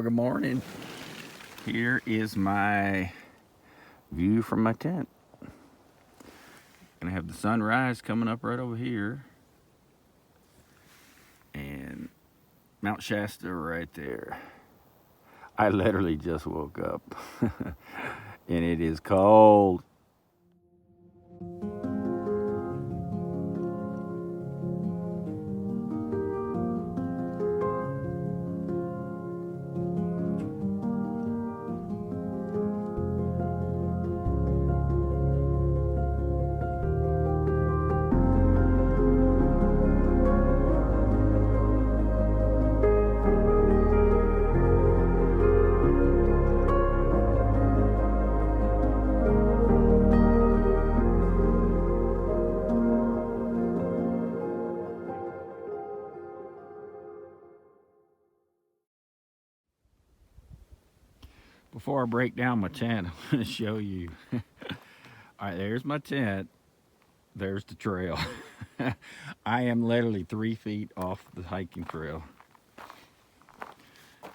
Good morning. Here is my view from my tent. Gonna have the sunrise coming up right over here, and Mount Shasta right there. I literally just woke up and it is cold. Before I break down my tent, I'm going to show you. All right, there's my tent. There's the trail. I am literally 3 feet off the hiking trail.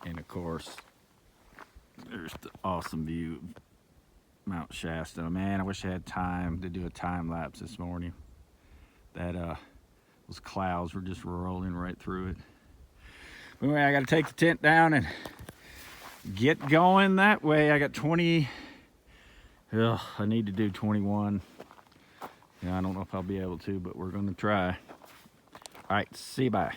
And of course, there's the awesome view of Mount Shasta. Man, I wish I had time to do a time lapse this morning. Those clouds were just rolling right through it. But anyway, I got to take the tent down and get going that way. I got 20. I need to do 21. I don't know if I'll be able to, but we're going to try. All right, see you, bye.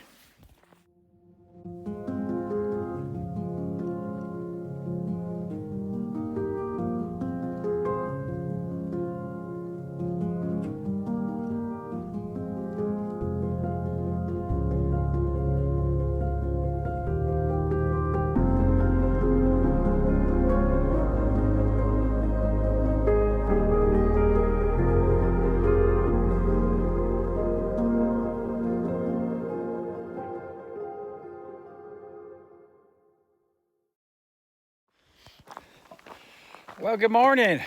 Well, good morning.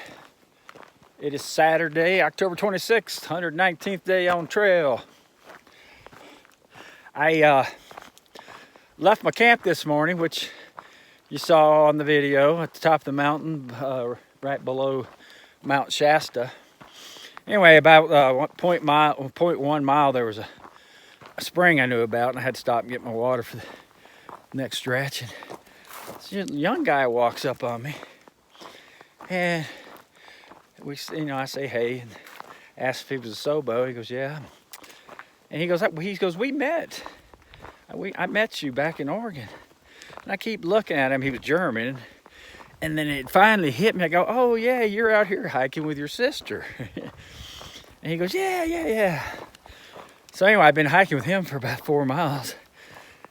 It is Saturday, October 26th, 119th day on trail. I left my camp this morning, which you saw on the video at the top of the mountain, right below Mount Shasta. Anyway, about 0.1 mile, there was a spring I knew about, and I had to stop and get my water for the next stretch. And this young guy walks up on me. And I say hey and ask if he was a Sobo. He goes, yeah. And he goes, we met. I met you back in Oregon. And I keep looking at him. He was German. And then it finally hit me. I go, oh yeah, you're out here hiking with your sister. And he goes, yeah. So anyway, I've been hiking with him for about 4 miles.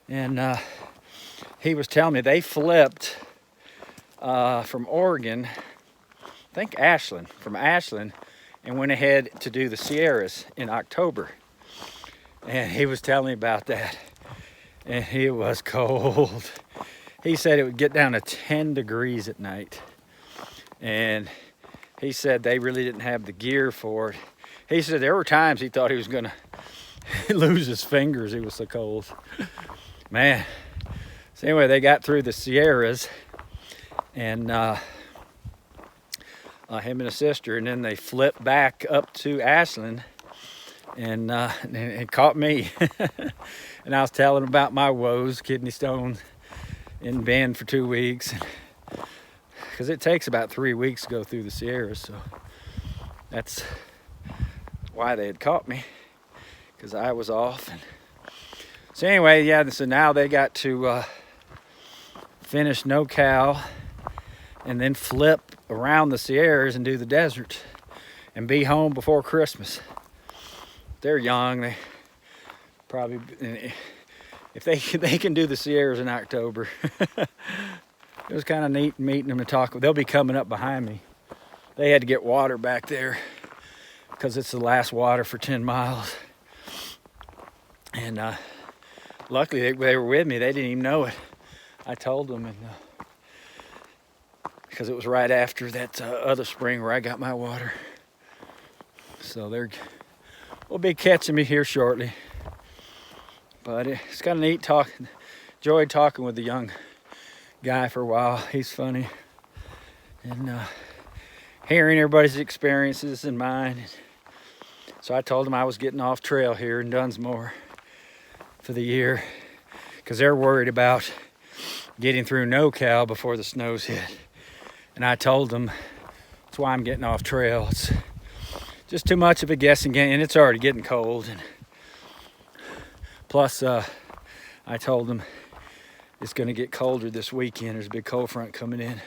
And he was telling me they flipped from Oregon, I think from Ashland, and went ahead to do the Sierras in October. And he was telling me about that. And it was cold. He said it would get down to 10 degrees at night. And he said they really didn't have the gear for it. He said there were times he thought he was going to lose his fingers. It was so cold. Man. So anyway, they got through the Sierras. And him and his sister, and then they flipped back up to Ashland, and it caught me. And I was telling him about my woes, kidney stone, in Bend for 2 weeks, because it takes about 3 weeks to go through the Sierras. So that's why they had caught me, because I was off. And so anyway, yeah. So now they got to finish NoCal, and then flip around the Sierras and do the desert and be home before Christmas. They're young. They probably, if they can do the Sierras in October. It was kind of neat meeting them and talking. They'll be coming up behind me. They had to get water back there because it's the last water for 10 miles. And luckily they were with me. They didn't even know it. I told them, and because it was right after that other spring where I got my water. So we'll be catching me here shortly. But it's kind of neat talking. Enjoyed talking with the young guy for a while. He's funny. And hearing everybody's experiences and mine. So I told him I was getting off trail here in Dunsmore for the year because they're worried about getting through NoCal before the snows hit. And I told them that's why I'm getting off trail. It's just too much of a guessing game, and it's already getting cold. And plus, I told them it's going to get colder this weekend. There's a big cold front coming in.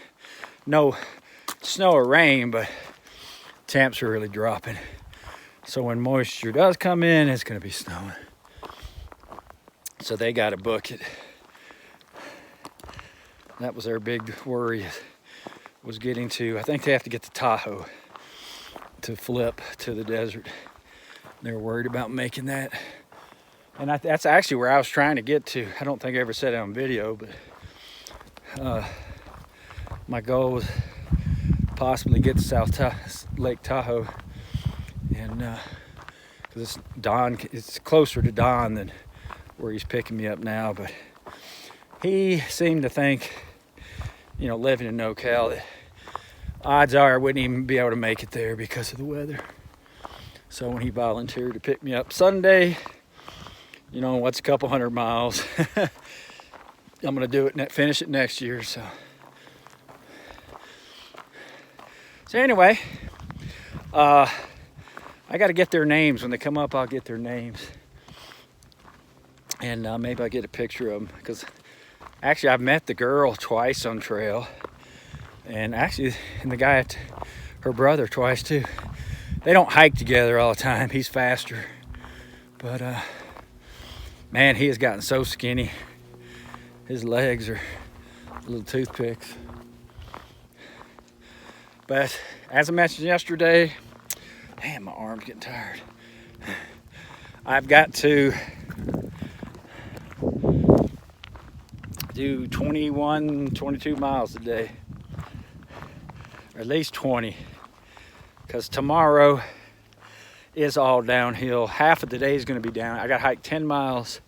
No snow or rain, but temps are really dropping. So when moisture does come in, it's going to be snowing. So they got to book it. That was their big worry, was getting to, I think they have to get to Tahoe to flip to the desert. They're worried about making that. And that's actually where I was trying to get to. I don't think I ever said it on video, but my goal was possibly get to Lake Tahoe. And because it's closer to Don than where he's picking me up now. But he seemed to think, you know, living in NoCal, that odds are I wouldn't even be able to make it there because of the weather. So when he volunteered to pick me up Sunday, you know, what's a couple 100 miles? I'm going to do it and finish it next year. So anyway, I got to get their names. When they come up, I'll get their names. And maybe I'll get a picture of them. Because actually, I've met the girl twice on trail. And actually, the guy, her brother, twice too. They don't hike together all the time. He's faster. But, man, he has gotten so skinny. His legs are little toothpicks. But as I mentioned yesterday, damn, my arm's getting tired. I've got to do 22 miles a day. Or at least 20. Because tomorrow is all downhill. Half of the day is going to be down. I got to hike 10 miles.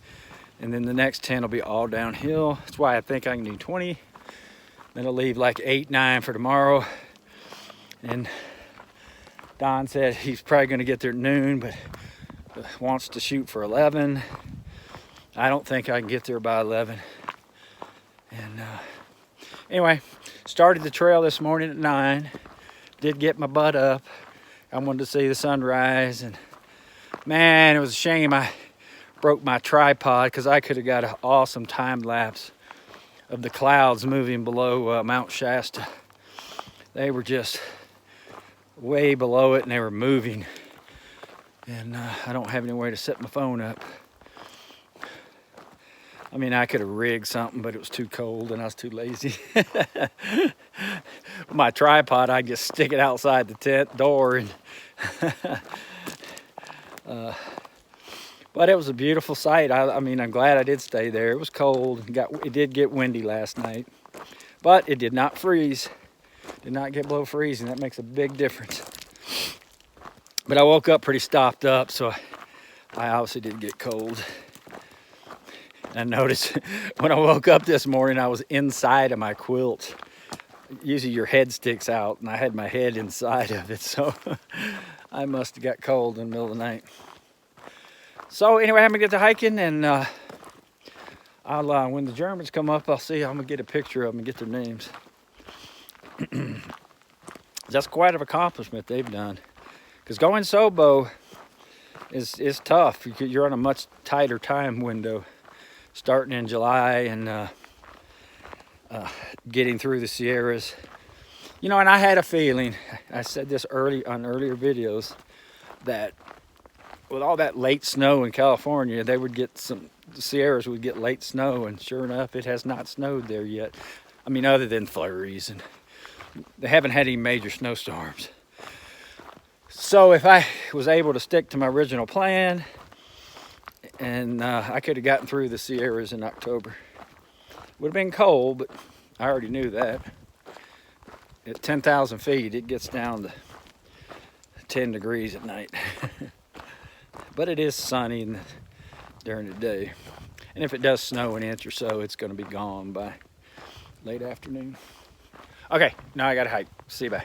And then the next 10 will be all downhill. That's why I think I can do 20. Then I'll leave like 8, 9 for tomorrow. And Don said he's probably going to get there at noon, but wants to shoot for 11. I don't think I can get there by 11. And anyway, started the trail this morning at 9. Did get my butt up. I wanted to see the sunrise. And man, it was a shame I broke my tripod because I could have got an awesome time lapse of the clouds moving below Mount Shasta. They were just way below it and they were moving. And I don't have any way to set my phone up. I mean, I could have rigged something, but it was too cold and I was too lazy. My tripod, I just stick it outside the tent door. And but it was a beautiful sight. I mean, I'm glad I did stay there. It was cold. It did get windy last night, but it did not freeze. Did not get below freezing. That makes a big difference. But I woke up pretty stopped up, so I obviously did get cold. And I noticed when I woke up this morning, I was inside of my quilt. Usually your head sticks out, and I had my head inside of it, so I must have got cold in the middle of the night. So anyway, I'm gonna get to hiking, and I'll when the Germans come up, I'm gonna get a picture of them and get their names. That's quite an accomplishment they've done, because going Sobo is tough. You're on a much tighter time window, starting in July and getting through the Sierras. You know, and I had a feeling, I said this on earlier videos, that with all that late snow in California, the Sierras would get late snow, and sure enough, it has not snowed there yet. I mean, other than flurries, and they haven't had any major snowstorms. So if I was able to stick to my original plan, and I could have gotten through the Sierras in October. Would have been cold, but I already knew that. At 10,000 feet, it gets down to 10 degrees at night. But it is sunny during the day. And if it does snow an inch or so, it's going to be gone by late afternoon. Okay, now I gotta hike. See you, bye.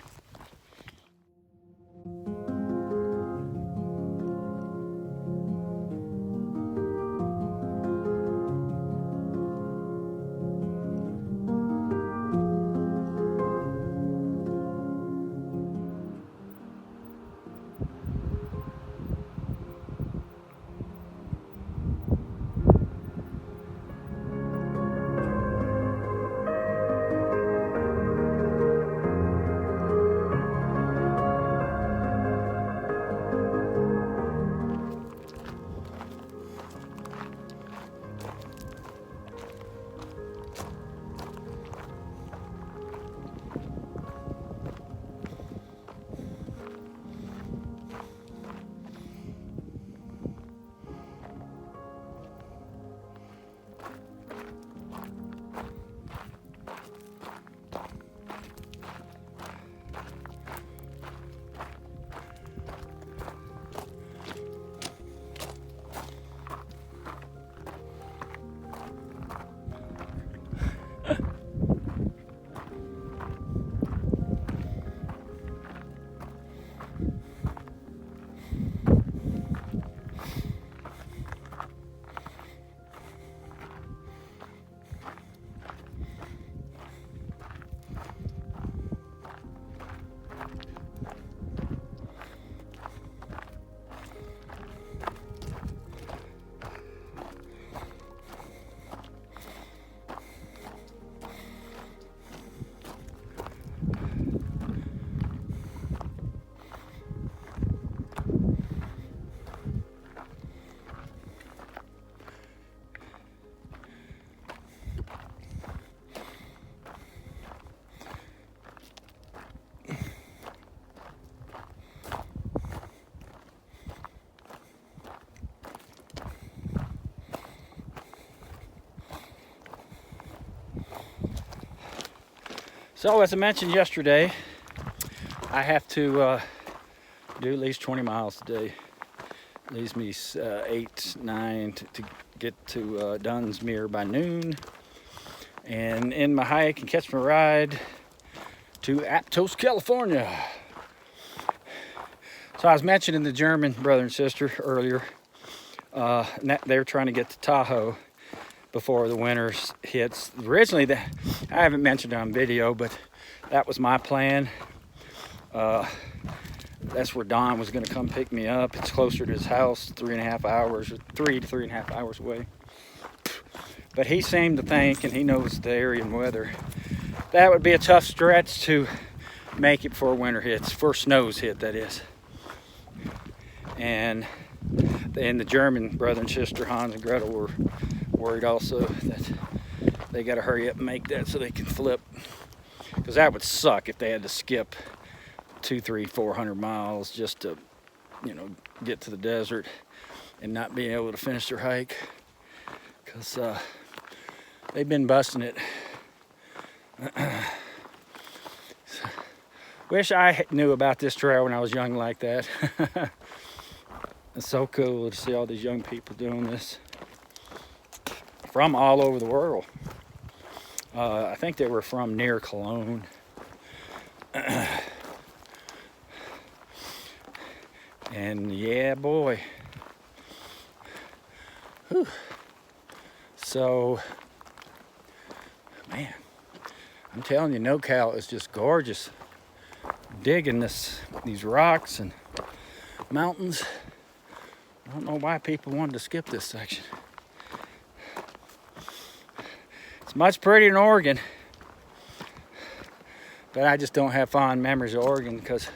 So as I mentioned yesterday, I have to do at least 20 miles a day. Leaves me 8, 9 to get to Dunsmuir by noon, and end my hike and catch my ride to Aptos, California. So I was mentioning the German brother and sister earlier. They're trying to get to Tahoe before the winter hits. Originally, I haven't mentioned it on video, but that was my plan. That's where Don was going to come pick me up. It's closer to his house, 3.5 hours, or 3 to 3.5 hours away. But he seemed to think, and he knows the area and weather, that would be a tough stretch to make it before winter hits, before snows hit, that is. And the German brother and sister, Hans and Gretel, were worried also that they got to hurry up and make that so they can flip, because that would suck if they had to skip 200, 300, 400 miles just to, get to the desert and not being able to finish their hike, because they've been busting it. Wish I knew about this trail when I was young like that. It's so cool to see all these young people doing this from all over the world. I think they were from near Cologne. And yeah, boy. Whew. So, man, I'm telling you, NoCal is just gorgeous. Digging these rocks and mountains. I don't know why people wanted to skip this section. It's much prettier than Oregon, but I just don't have fond memories of Oregon because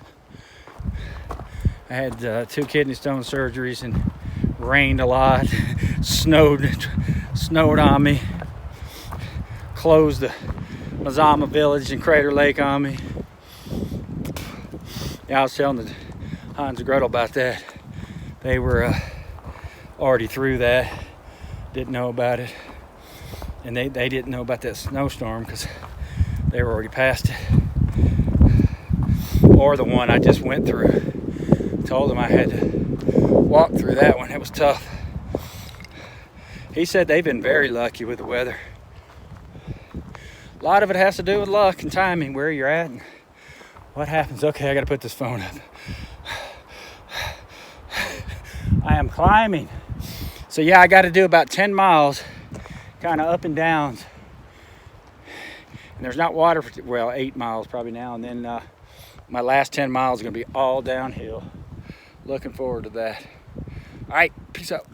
I had 2 kidney stone surgeries and rained a lot, snowed on me, closed the Mazama Village and Crater Lake on me. Yeah, I was telling the Hans and Gretel about that. They were already through that, didn't know about it. And they didn't know about that snowstorm because they were already past it. Or the one I just went through. Told them I had to walk through that one. It was tough. He said they've been very lucky with the weather. A lot of it has to do with luck and timing, where you're at and what happens. Okay, I gotta put this phone up. I am climbing. So yeah, I gotta do about 10 miles, kind of up and downs. And there's not water for, well, 8 miles probably now. And then my last 10 miles are gonna be all downhill. Looking forward to that. All right, peace out.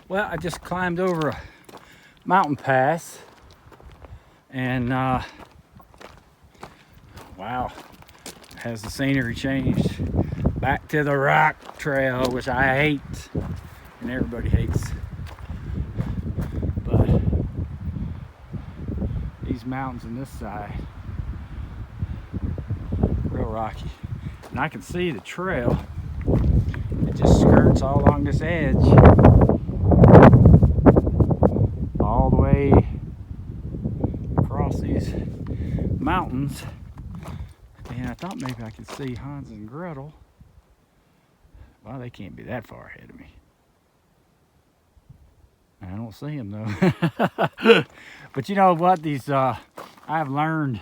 Well, I just climbed over a mountain pass and wow, has the scenery changed back to the rock trail, which I hate and everybody hates. But these mountains on this side, real rocky. And I can see the trail. It just skirts all along this edge. All the way across these mountains. And I thought maybe I could see Hans and Gretel. Well, they can't be that far ahead of me. I don't see them though. But you know what? These I've learned,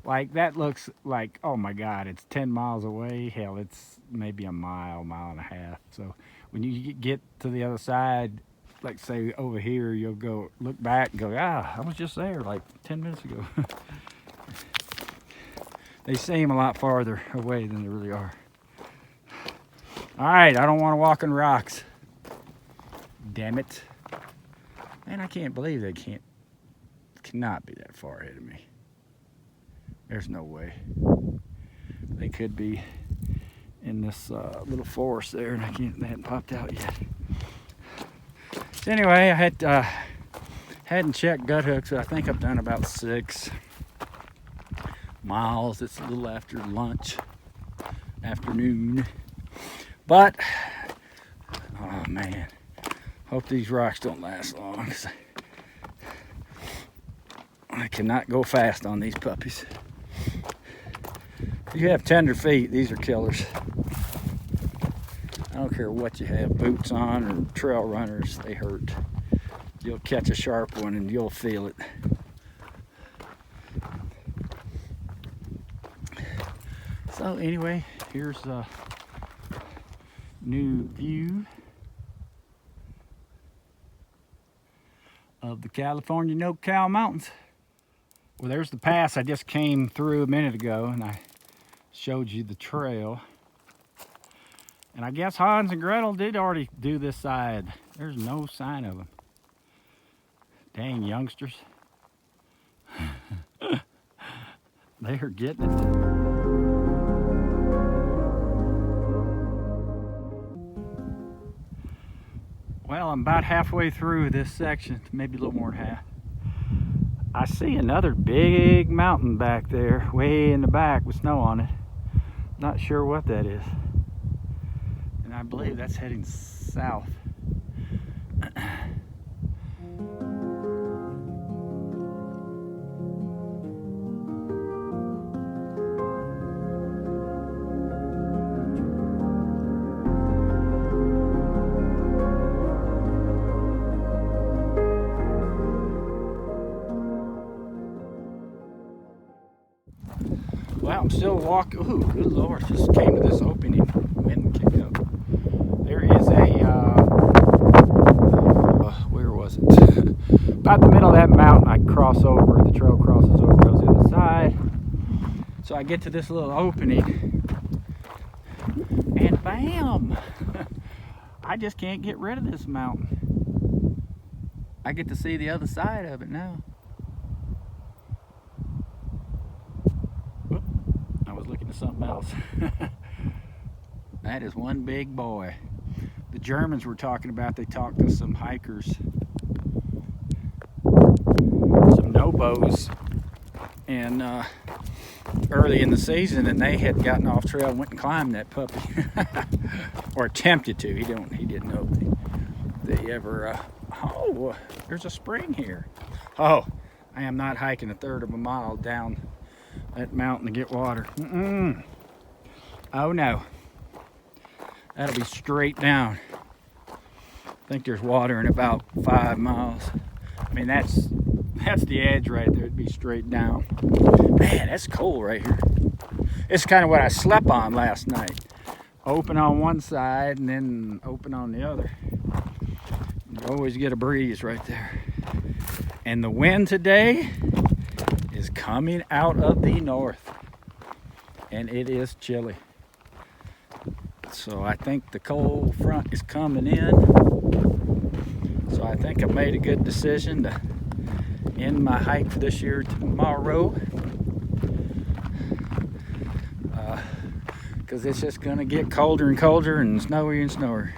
like that looks like, oh my God, it's 10 miles away. Hell, it's maybe a mile, mile and a half. So when you get to the other side, like say over here, you'll go look back and go, ah, I was just there like 10 minutes ago. They seem a lot farther away than they really are. All right, I don't want to walk on rocks. Damn it. Man, I can't believe they cannot be that far ahead of me. There's no way. They could be in this little forest there, and they hadn't popped out yet. So anyway, I hadn't checked gut hooks, so I think I've done about 6 miles. It's a little after lunch, afternoon. But, oh man, hope these rocks don't last long, 'cause I cannot go fast on these puppies. If you have tender feet, these are killers. I don't care what you have, boots on or trail runners, they hurt. You'll catch a sharp one and you'll feel it. So anyway, here's a new view of the California No-Cal Mountains. Well, there's the pass I just came through a minute ago, and I showed you the trail. And I guess Hans and Gretel did already do this side. There's no sign of them. Dang youngsters. They are getting it. Well, I'm about halfway through this section, maybe a little more than half. I see another big mountain back there, way in the back with snow on it. Not sure what that is. And I believe that's heading south. Well, I'm still walking. Ooh, good Lord, just came to this opening. Wind kicked up. There is where was it? About the middle of that mountain, I cross over. The trail crosses over, goes the other side. So I get to this little opening, and bam! I just can't get rid of this mountain. I get to see the other side of it now. Looking at something else. That is one big boy. The Germans were talking about, they talked to some hikers, some Sobos and early in the season, and they had gotten off trail and went and climbed that puppy, or attempted to. He didn't know they ever. Oh, there's a spring here. Oh, I am not hiking a third of a mile down that mountain to get water. Oh no, that'll be straight down. I think there's water in about 5 miles. I mean, that's the edge right there. It'd be straight down. Man, that's cold right here. It's kind of what I slept on last night. Open on one side and then open on the other. You always get a breeze right there. And the wind today is coming out of the north. And it is chilly. So I think the cold front is coming in. So I think I made a good decision to end my hike for this year tomorrow. Because it's just going to get colder and colder and snowier and snowier.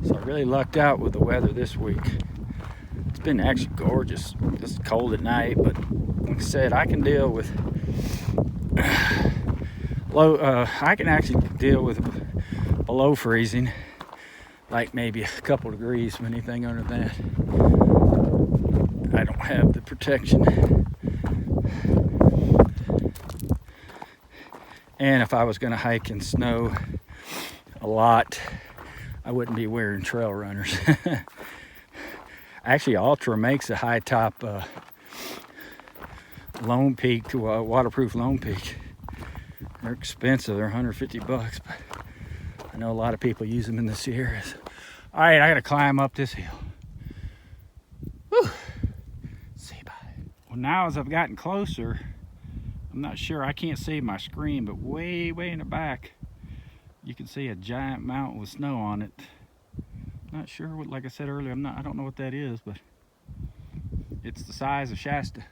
So I really lucked out with the weather this week. It's been actually gorgeous. It's cold at night, but like I said, I can deal with I can actually deal with below freezing, like maybe a couple degrees, but anything under that, I don't have the protection. And if I was going to hike in snow a lot, I wouldn't be wearing trail runners. Actually, Ultra makes a high top Lone Peak, waterproof Lone Peak. They're expensive. They're $150, but I know a lot of people use them in the Sierras. All right, I got to climb up this hill. Whew. See, bye. Well, now as I've gotten closer, I'm not sure. I can't see my screen, but way in the back, you can see a giant mountain with snow on it. Not sure what, like I said earlier, I don't know what that is, but it's the size of Shasta.